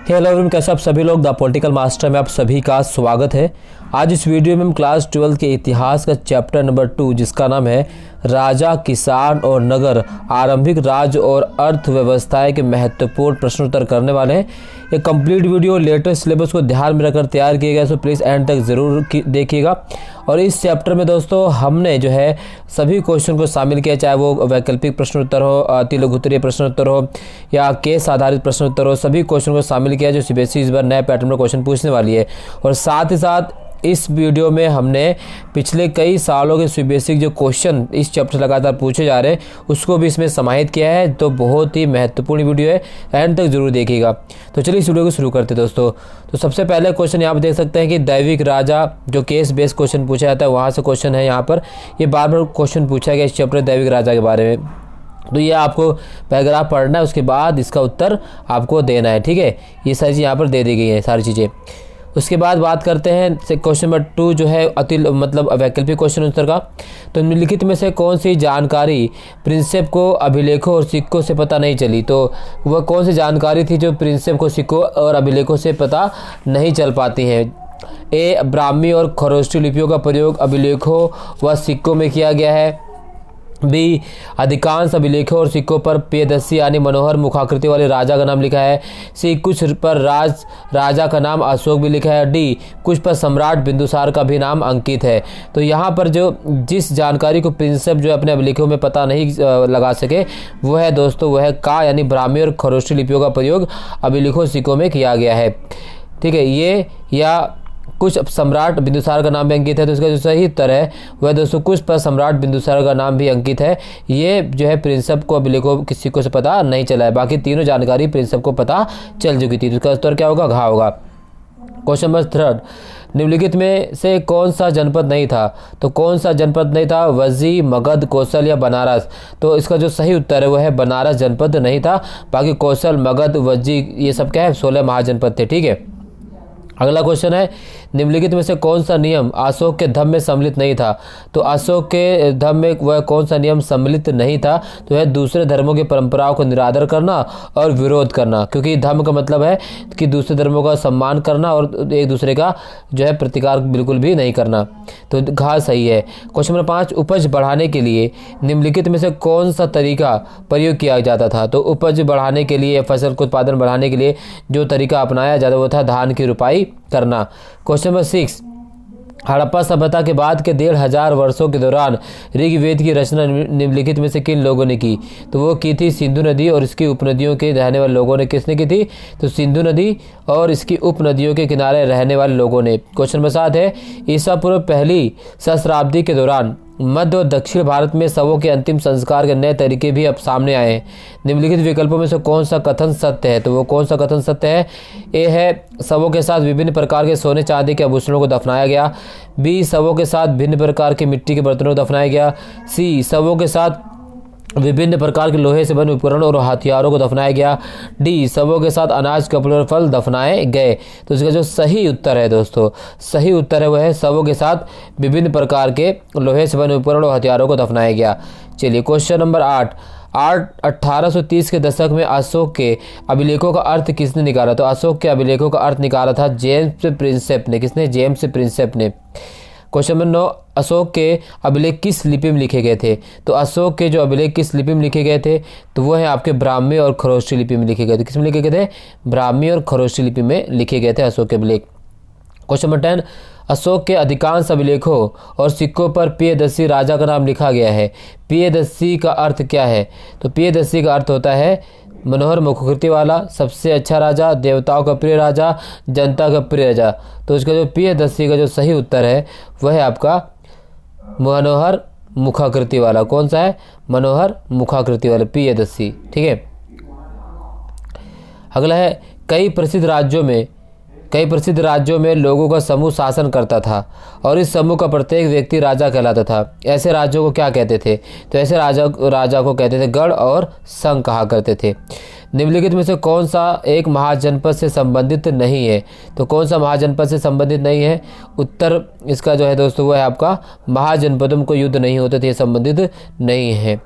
Hello everyone, कैसे आप सभी लोग। द पॉलिटिकल मास्टर में आप सभी का स्वागत है। आज इस वीडियो में हम क्लास 12 के इतिहास का चैप्टर नंबर 2 जिसका नाम है राजा, किसान और नगर, आरंभिक राज्य और अर्थव्यवस्थाएं के महत्वपूर्ण प्रश्नोत्तर करने वाले हैं। ये कंप्लीट वीडियो लेटेस्ट सिलेबस को ध्यान में रखकर तैयार किया गया, सो प्लीज़ एंड तक ज़रूर देखिएगा। और इस चैप्टर में दोस्तों हमने जो है सभी क्वेश्चन को शामिल किया, चाहे वो वैकल्पिक प्रश्नोत्तर हो, अति लघुत्तरीय प्रश्नोत्तर हो या केस आधारित प्रश्नोत्तर हो, सभी क्वेश्चन को शामिल किया जो सीबीएसई इस बार नए पैटर्न में क्वेश्चन पूछने वाली है। और साथ ही साथ इस वीडियो में हमने पिछले कई सालों के सीबीएसई जो क्वेश्चन इस चैप्टर से लगातार पूछे जा रहे हैं उसको भी इसमें समाहित किया है। तो बहुत ही महत्वपूर्ण वीडियो है, एंड तक जरूर देखिएगा। तो चलिए इस वीडियो को शुरू करते हैं दोस्तों। तो सबसे पहले क्वेश्चन यहाँ पर देख सकते हैं कि दैविक राजा जो केस बेस्ड क्वेश्चन पूछा जाता है वहाँ से क्वेश्चन है। यहाँ पर ये बार बार क्वेश्चन पूछा गया इस चैप्टर दैविक राजा के बारे में। तो ये आपको पैराग्राफ पढ़ना है, उसके बाद इसका उत्तर आपको देना है, ठीक है। ये सारी चीज़ यहाँ पर दे दी गई है सारी चीज़ें। उसके बाद बात करते हैं क्वेश्चन नंबर 2 जो है वैकल्पिक क्वेश्चन उत्तर का। तो निम्नलिखित में से कौन सी जानकारी प्रिंसेप को अभिलेखों और सिक्कों से पता नहीं चली। तो वह कौन सी जानकारी थी जो प्रिंसेप को सिक्कों और अभिलेखों से पता नहीं चल पाती हैं। ए, ब्राह्मी और खरोष्टी लिपियों का प्रयोग अभिलेखों व सिक्कों में किया गया है। बी, अधिकांश अभिलेखों और सिक्कों पर पियदस्सी यानी मनोहर मुखाकृति वाले राजा का नाम लिखा है। सी, कुछ पर राजा का नाम अशोक भी लिखा है। डी, कुछ पर सम्राट बिंदुसार का भी नाम अंकित है। तो यहाँ पर जो जिस जानकारी को प्रिंसेप जो अपने अभिलेखों में पता नहीं लगा सके वो है दोस्तों, वह है का यानी ब्राह्मी और खरोष्टी लिपियों का प्रयोग अभिलेखों सिक्कों में किया गया है, ठीक है। ये या कुछ सम्राट बिंदुसार का नाम भी अंकित है। तो इसका जो सही उत्तर है वह दोस्तों कुछ पर सम्राट बिंदुसार का नाम भी अंकित है। ये जो है प्रिंसेप को अभिलेखों किसी को से पता नहीं चला है, बाकी तीनों जानकारी प्रिंसेप को पता चल चुकी थी। तो इसका उत्तर क्या होगा, घा होगा। क्वेश्चन नंबर 3, निम्नलिखित में से कौन सा जनपद नहीं था। तो कौन सा जनपद नहीं था, वज्जी, मगध, कौशल या बनारस। तो इसका जो सही उत्तर है वह है बनारस जनपद नहीं था। बाकी कौशल, मगध, वज्जी ये सब क्या है 16 महाजनपद थे, ठीक है। अगला क्वेश्चन है, निम्नलिखित में से कौन सा नियम अशोक के धर्म में सम्मिलित नहीं था। तो अशोक के धर्म में वह कौन सा नियम सम्मिलित नहीं था। तो है दूसरे धर्मों की परंपराओं को निरादर करना और विरोध करना, क्योंकि धर्म का मतलब है कि दूसरे धर्मों का सम्मान करना और एक दूसरे का जो है प्रतिकार बिल्कुल भी नहीं करना। तो घा सही है। क्वेश्चन नंबर 5, उपज बढ़ाने के लिए निम्नलिखित में से कौन सा तरीका प्रयोग किया जाता था। तो उपज बढ़ाने के लिए, फसल का उत्पादन बढ़ाने के लिए जो तरीका अपनाया जाता वो था धान की रुपाई करना। क्वेश्चन नंबर 6, हड़प्पा सभ्यता के बाद के 1500 वर्षों के दौरान ऋग्वेद की रचना निम्नलिखित में से किन लोगों ने की। तो वो की थी सिंधु नदी और इसकी उपनदियों के रहने वाले लोगों ने। किसने की थी, तो सिंधु नदी और इसकी उपनदियों के किनारे रहने वाले लोगों ने। क्वेश्चन नंबर 7 है, ईसा पूर्व पहली सहस्राब्दी के दौरान मध्य और दक्षिण भारत में शवों के अंतिम संस्कार के नए तरीके भी अब सामने आए हैं। निम्नलिखित विकल्पों में से कौन सा कथन सत्य है। तो वो कौन सा कथन सत्य है। ए है, शवों के साथ विभिन्न प्रकार के सोने चांदी के आभूषणों को दफनाया गया। बी, शवों के साथ भिन्न प्रकार के मिट्टी के बर्तनों को दफनाया गया। सी, शवों के साथ विभिन्न प्रकार के लोहे से बने उपकरण और हथियारों को दफनाया गया। डी, शवों के साथ अनाज, कपड़े और फल दफनाए गए। तो इसका जो सही उत्तर है दोस्तों, सही उत्तर है वह है शवों के साथ विभिन्न प्रकार के लोहे से बने उपकरण और हथियारों को दफनाया गया। चलिए क्वेश्चन नंबर 8, 1830 के दशक में अशोक के अभिलेखों का अर्थ किसने निकाला। तो अशोक के अभिलेखों का अर्थ निकाला था जेम्स प्रिंसेप ने। किसने, जेम्स प्रिंसेप ने। क्वेश्चन नंबर 9, अशोक के अभिलेख किस लिपि में लिखे गए थे। तो अशोक के जो अभिलेख किस लिपि में लिखे गए थे, तो वो है आपके ब्राह्मी और खरोष्टी लिपि में लिखे गए थे। किस में लिखे गए थे, ब्राह्मी और खरोष्टी लिपि में लिखे गए थे अशोक के अभिलेख। क्वेश्चन नंबर 10, अशोक के अधिकांश अभिलेखों और सिक्कों पर पियदस्सी राजा का नाम लिखा गया है। पियदस्सी का अर्थ क्या है। तो पियदस्सी का अर्थ होता है मनोहर मुखाकृति वाला, सबसे अच्छा राजा, देवताओं का प्रिय राजा, जनता का प्रिय राजा। तो इसका जो पियदस्सी का जो सही उत्तर है वह है आपका मनोहर मुखाकृति वाला। कौन सा है, मनोहर मुखाकृति वाला पियदस्सी, ठीक है। अगला है, कई प्रसिद्ध राज्यों में लोगों का समूह शासन करता था और इस समूह का प्रत्येक व्यक्ति राजा कहलाता था। ऐसे राज्यों को क्या कहते थे। तो ऐसे राजा को कहते थे गढ़ और संघ कहा करते थे। निम्नलिखित में से कौन सा एक महाजनपद से संबंधित नहीं है। तो कौन सा महाजनपद से संबंधित नहीं है। उत्तर इसका जो है दोस्तों वो है आपका महाजनपदों को युद्ध नहीं होते थे, संबंधित नहीं है।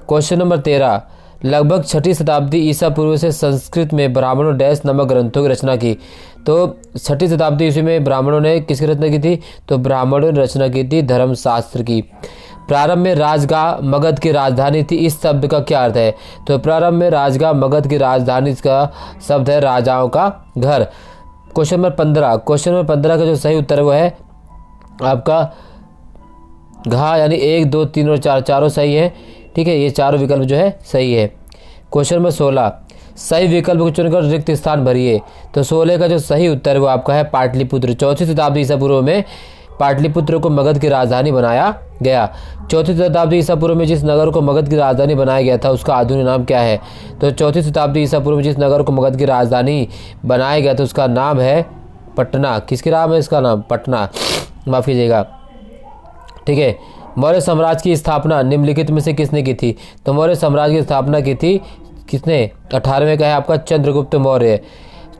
क्वेश्चन नंबर 13, लगभग 6ठी शताब्दी ईसा पूर्व से संस्कृत में ब्राह्मणों डैश नामक ग्रंथों की रचना की। तो 6ठी शताब्दी ईस्वी में ब्राह्मणों ने किसकी रचना की थी? तो ब्राह्मणों ने रचना की थी धर्मशास्त्र की। प्रारंभ में राजगाह मगध की राजधानी थी, इस शब्द का क्या अर्थ है? तो प्रारंभ में राजगाह मगध की राजधानी का शब्द है राजाओं का घर। क्वेश्चन नंबर 15 का जो सही उत्तर है वो है आपका घा, यानी 1, 2, 3 और 4 चारों सही है। ठीक है, ये चारों विकल्प जो है सही है। क्वेश्चन नंबर 16, सही विकल्प को चुनकर रिक्त स्थान भरिए। तो 16 का जो सही उत्तर है वो आपका है पाटलिपुत्र। 4ठी शताब्दी ईसा पूर्व में पाटलिपुत्र को मगध की राजधानी बनाया गया। 4ठी शताब्दी ईसा पूर्व में जिस नगर को मगध की राजधानी बनाया गया था उसका आधुनिक नाम क्या है? तो 4ठी शताब्दी ईसा पूर्व में जिस नगर को मगध की राजधानी बनाया गया था उसका नाम है पटना। किसके नाम है इसका नाम? पटना, माफ़ कीजिएगा। ठीक है, मौर्य साम्राज्य की स्थापना निम्नलिखित में से किसने की थी? तो मौर्य साम्राज्य की स्थापना की थी किसने? 18वें का है आपका चंद्रगुप्त मौर्य।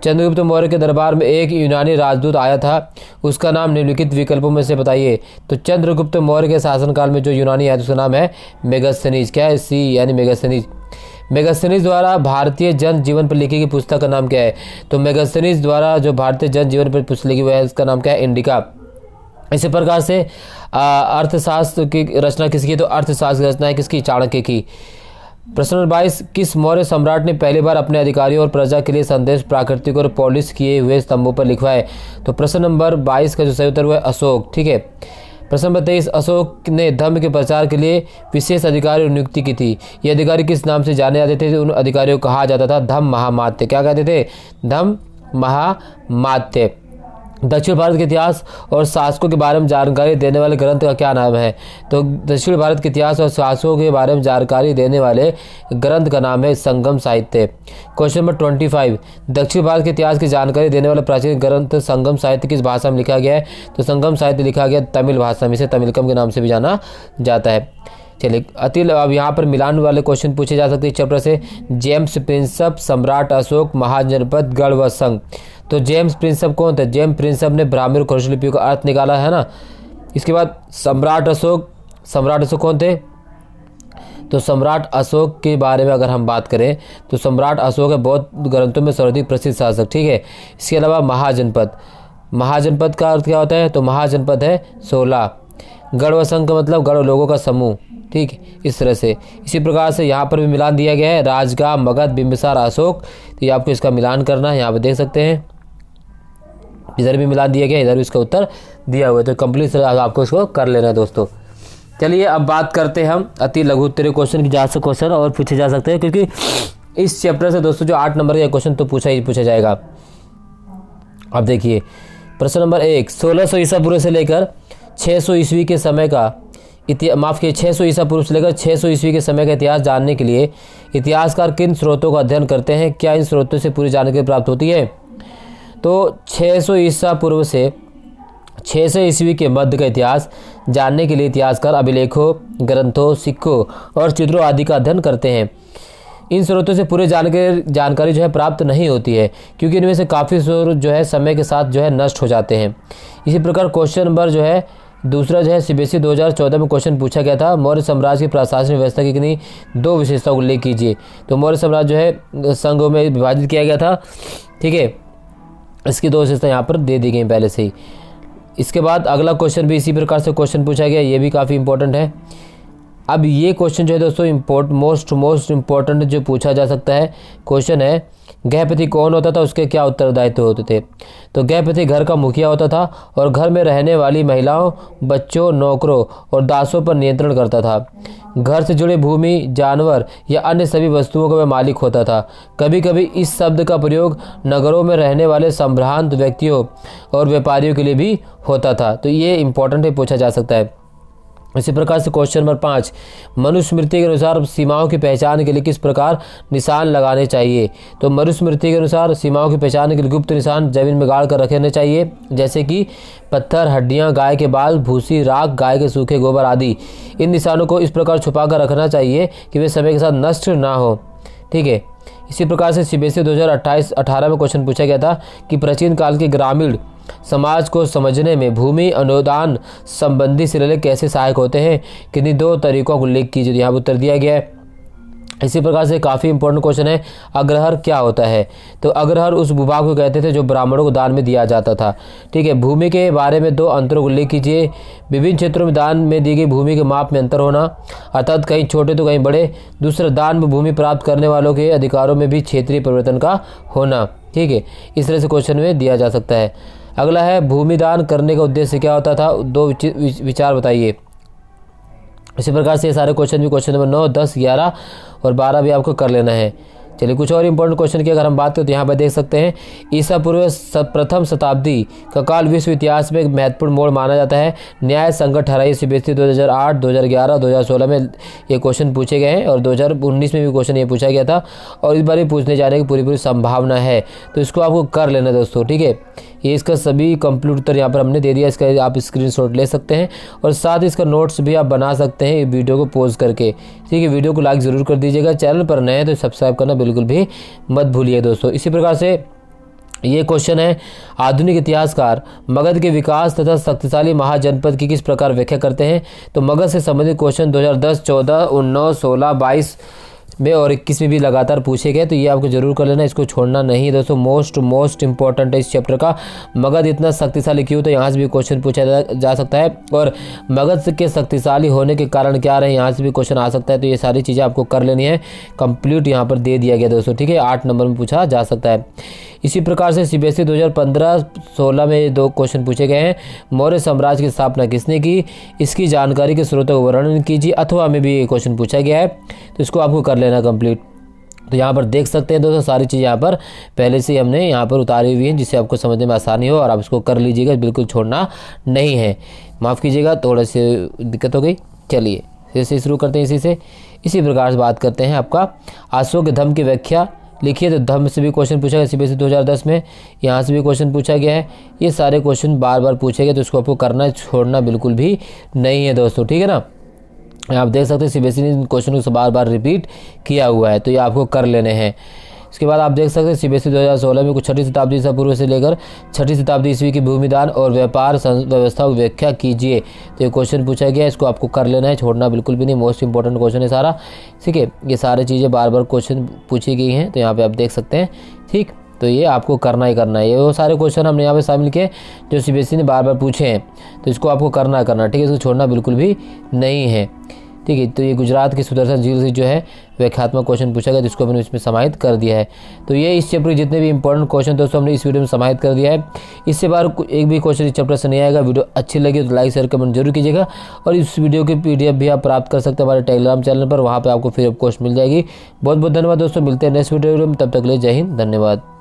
चंद्रगुप्त मौर्य के दरबार में एक यूनानी राजदूत आया था, उसका नाम निम्नलिखित विकल्पों में से बताइए। तो चंद्रगुप्त मौर्य के शासनकाल में जो यूनानी आया उसका नाम है मेगस्थनीज। क्या है? सी यानी मेगस्थनीज। मेगस्थनीज द्वारा भारतीय जन जीवन पर लिखी गई पुस्तक का नाम क्या है? तो मेगस्थनीज द्वारा जो भारतीय जन जीवन पर पुस्तक लिखी हुई है उसका नाम क्या है? इंडिका। इसी प्रकार से अर्थशास्त्र की रचना किसकी? तो अर्थशास्त्र की रचना है किसकी? चाणक्य की। प्रश्न नंबर 22, किस मौर्य सम्राट ने पहली बार अपने अधिकारियों और प्रजा के लिए संदेश प्राकृतिक और पॉलिश किए हुए स्तंभों पर लिखवाए? तो प्रश्न नंबर 22 का जो सही उत्तर हुआ है अशोक। ठीक है, प्रश्न नंबर 23, अशोक ने धर्म के प्रचार के लिए विशेष अधिकारी नियुक्ति की थी। ये अधिकारी किस नाम से जाने जाते थे? उन अधिकारियों को कहा जाता था धम्म महामात्य। क्या कहते थे? धम्म महामात्य। दक्षिण भारत के इतिहास और शासकों के बारे में जानकारी देने वाले ग्रंथ का क्या नाम है? तो दक्षिण भारत के इतिहास और शासकों के बारे में जानकारी देने वाले ग्रंथ का नाम है संगम साहित्य। क्वेश्चन नंबर 25, दक्षिण भारत के इतिहास की जानकारी देने वाला प्राचीन ग्रंथ संगम साहित्य किस भाषा में लिखा गया है? तो संगम साहित्य लिखा गया तमिल भाषा में, इसे तमिलकम के नाम से भी जाना जाता है। चलिए अतिल, अब यहाँ पर मिलान वाले क्वेश्चन पूछे जा सकते हैं चैप्टर से। जेम्स प्रिंसप, सम्राट अशोक, महाजनपद, गढ़ व संघ। तो जेम्स प्रिंसप कौन थे? जेम्स प्रिंसप ने ब्राह्मी और खरोष्ट लिपियों का अर्थ निकाला है ना। इसके बाद सम्राट अशोक कौन थे? तो सम्राट अशोक के बारे में अगर हम बात करें तो सम्राट अशोक है बौद्ध ग्रंथों में सर्वाधिक प्रसिद्ध शासक। ठीक है, इसके अलावा महाजनपद का अर्थ क्या होता है? तो महाजनपद है 16। गढ़ व संघ का मतलब गढ़ लोगों का समूह। ठीक, इस तरह से। इसी प्रकार से यहाँ पर भी मिलान दिया गया है राजगाह, मगध, बिंबिसार, अशोक। तो ये आपको इसका मिलान करना है, यहाँ पर देख सकते हैं इधर भी मिलान दिया गया, इधर भी इसका उत्तर दिया हुआ है। तो कंप्लीट आपको इसको कर लेना है दोस्तों। चलिए अब बात करते हैं हम अति लघु उत्तरीय क्वेश्चन की। जहाँ से क्वेश्चन और पूछे जा सकते हैं, क्योंकि इस चैप्टर से दोस्तों जो 8 नंबर का क्वेश्चन तो पूछा जाएगा। अब देखिए प्रश्न नंबर 1, 1600 ईसा पूर्व से लेकर 600 ईस्वी के समय का 600 ईसा पूर्व से लेकर 600 ईस्वी के समय का इतिहास जानने के लिए इतिहासकार किन स्रोतों का अध्ययन करते हैं? क्या इन स्रोतों से पूरी जानकारी प्राप्त होती है? तो 600 ईसा पूर्व से 600 ईस्वी के मध्य का इतिहास जानने के लिए इतिहासकार अभिलेखों, ग्रंथों, सिक्कों और चित्रों आदि का अध्ययन करते हैं। इन स्रोतों से पूरी जानकारी जो है प्राप्त नहीं होती है, क्योंकि इनमें से काफ़ी स्रोत जो है समय के साथ जो है नष्ट हो जाते हैं। इसी प्रकार क्वेश्चन नंबर जो है दूसरा जो है सीबीएसई 2014 में क्वेश्चन पूछा गया था, मौर्य साम्राज्य की प्रशासनिक व्यवस्था की किन्हीं 2 विशेषताओं को उल्लेख कीजिए। तो मौर्य साम्राज्य जो है संघों में विभाजित किया गया था। ठीक है, इसकी 2 विशेषता यहाँ पर दे दी गई पहले से ही। इसके बाद अगला क्वेश्चन भी इसी प्रकार से क्वेश्चन पूछा गया, ये भी काफ़ी इंपॉर्टेंट है। अब ये क्वेश्चन जो है दोस्तों मोस्ट इम्पोर्टेंट जो पूछा जा सकता है क्वेश्चन है, गृहपति कौन होता था, उसके क्या उत्तरदायित्व होते थे? तो गृहपति घर का मुखिया होता था और घर में रहने वाली महिलाओं, बच्चों, नौकरों और दासों पर नियंत्रण करता था। घर से जुड़े भूमि, जानवर या अन्य सभी वस्तुओं का वह मालिक होता था। कभी कभी इस शब्द का प्रयोग नगरों में रहने वाले संभ्रांत व्यक्तियों और व्यापारियों के लिए भी होता था। तो ये इंपॉर्टेंट है, पूछा जा सकता है। इसी प्रकार से क्वेश्चन नंबर 5, मनुस्मृति के अनुसार सीमाओं की पहचान के लिए किस प्रकार निशान लगाने चाहिए? तो मनुस्मृति के अनुसार सीमाओं की पहचान के लिए गुप्त निशान जमीन में गाड़ कर रखने चाहिए, जैसे कि पत्थर, हड्डियां, गाय के बाल, भूसी, राख, गाय के सूखे गोबर आदि। इन निशानों को इस प्रकार छुपा कर रखना चाहिए कि वे समय के साथ नष्ट ना हो। ठीक है, इसी प्रकार से सीबीएसई 2018 में क्वेश्चन पूछा गया था कि प्राचीन काल के ग्रामीण समाज को समझने में भूमि अनुदान संबंधी शिलालेख कैसे सहायक होते हैं? किन्हीं 2 तरीकों को उल्लेख कीजिए। यहाँ उत्तर दिया गया है इसी प्रकार से काफ़ी इंपॉर्टेंट क्वेश्चन है, अग्रहर क्या होता है? तो अग्रहर उस भूभाग को कहते थे जो ब्राह्मणों को दान में दिया जाता था। ठीक है, भूमि के बारे में 2 अंतरों को उल्लेख कीजिए। विभिन्न क्षेत्रों में दान में दी गई भूमि के माप में अंतर होना, अर्थात कहीं छोटे तो कहीं बड़े। दूसरा, दान में भूमि प्राप्त करने वालों के अधिकारों में भी क्षेत्रीय परिवर्तन का होना। ठीक है, इस तरह से क्वेश्चन में दिया जा सकता है। अगला है, भूमि दान करने का उद्देश्य क्या होता था? 2 विचार बताइए। इसी प्रकार से ये सारे क्वेश्चन भी क्वेश्चन नंबर 9, 10, 11 और 12 भी आपको कर लेना है। चलिए कुछ और इंपॉर्टेंट क्वेश्चन की अगर हम बात करें तो यहाँ पर देख सकते हैं, ईसा पूर्व प्रथम शताब्दी का काल विश्व इतिहास में एक महत्वपूर्ण मोड़ माना जाता है। न्याय संकट ठहराई सीबीएसई 2008, 2011, 2016 में ये क्वेश्चन पूछे गए हैं और 2019 में भी क्वेश्चन ये पूछा गया था और इस बार भी पूछने जाने की पूरी संभावना है। तो इसको आपको कर लेना दोस्तों। ठीक है, ये इसका सभी कंप्लीट उत्तर यहाँ पर हमने दे दिया। इसका आप स्क्रीनशॉट ले सकते हैं और साथ ही इसका नोट्स भी आप बना सकते हैं वीडियो को पॉज करके। ठीक है, वीडियो को लाइक ज़रूर कर दीजिएगा। चैनल पर नए हैं तो सब्सक्राइब करना बिल्कुल भी मत भूलिए दोस्तों। इसी प्रकार से ये क्वेश्चन है, आधुनिक इतिहासकार मगध के विकास तथा शक्तिशाली महाजनपद की किस प्रकार व्याख्या करते हैं? तो मगध से संबंधित क्वेश्चन 2010, 14, 19, 16, 22 में और 21 में भी लगातार पूछे गए, तो ये आपको जरूर कर लेना, इसको छोड़ना नहीं दोस्तों। मोस्ट इंपॉर्टेंट है इस चैप्टर का। मगध इतना शक्तिशाली क्यों, तो यहाँ से भी क्वेश्चन पूछा जा सकता है और मगध के शक्तिशाली होने के कारण क्या रहे, यहाँ से भी क्वेश्चन आ सकता है। तो ये सारी चीज़ें आपको कर लेनी है, कंप्लीट यहाँ पर दे दिया गया दोस्तों। ठीक है, 8 नंबर में पूछा जा सकता है। इसी प्रकार से सीबीएसई 2015-16 में 2 क्वेश्चन पूछे गए हैं। मौर्य साम्राज्य की स्थापना किसने की? इसकी जानकारी के स्रोतों का वर्णन कीजिए, अथवा में भी क्वेश्चन पूछा गया है, तो इसको आपको कर लेना कंप्लीट। तो यहाँ पर देख सकते हैं दोस्तों, सारी चीज़ यहाँ पर पहले से हमने यहाँ पर उतारी हुई हैं, जिससे आपको समझने में आसानी हो और आप इसको कर लीजिएगा, बिल्कुल छोड़ना नहीं है। माफ़ कीजिएगा, थोड़ा सी दिक्कत हो गई। चलिए फिर से शुरू करते हैं इसी प्रकार से बात करते हैं। आपका अशोक धम्म की व्याख्या लिखिए। तो धम्म से भी क्वेश्चन पूछा गया सीबीएसई 2010 में, यहाँ से भी क्वेश्चन पूछा गया है। ये सारे क्वेश्चन बार बार पूछे गए, तो इसको आपको करना छोड़ना बिल्कुल भी नहीं है दोस्तों। ठीक है ना, आप देख सकते हैं सीबीएसई ने इन क्वेश्चनों को बार बार रिपीट किया हुआ है, तो ये आपको कर लेने हैं। इसके बाद आप देख सकते हैं सीबीएसई 2016 में कुछ 6वीं शताब्दी ईसा पूर्व से लेकर 6वीं शताब्दी ईस्वी की भूमिदान और व्यापार व्यवस्था की व्याख्या कीजिए। तो ये क्वेश्चन पूछा गया है, इसको आपको कर लेना है, छोड़ना बिल्कुल भी नहीं। मोस्ट इंपॉर्टेंट क्वेश्चन है सारा। ठीक है, ये सारी चीज़ें बार बार क्वेश्चन पूछी गई हैं, तो यहाँ पर आप देख सकते हैं। ठीक, तो ये आपको करना ही करना है। ये वो सारे क्वेश्चन हमने यहाँ पे शामिल किए जो सीबीएसई ने बार बार पूछे हैं, तो इसको आपको करना ठीक है, इसको छोड़ना बिल्कुल भी नहीं है। ठीक है, तो ये गुजरात की सुदर्शन झील से जो है व्याख्यात्मक क्वेश्चन पूछा गया, जिसको हमने इसमें समाहित कर दिया है। तो ये इस चैप्टर के जितने भी इंपॉर्टेंट क्वेश्चन दोस्तों हमने इस वीडियो में समाहित कर दिया है। इससे बाहर एक भी क्वेश्चन इस चैप्टर से नहीं आएगा। वीडियो अच्छी लगी तो लाइक शेयर कमेंट जरूर कीजिएगा और इस वीडियो की PDF भी आप प्राप्त कर सकते हैं हमारे टेलीग्राम चैनल पर, वहाँ पर आपको फ्री ऑफ कॉस्ट मिल जाएगी। बहुत बहुत धन्यवाद दोस्तों, मिलते हैं नेक्स्ट वीडियो में, तब तक के लिए जय हिंद, धन्यवाद।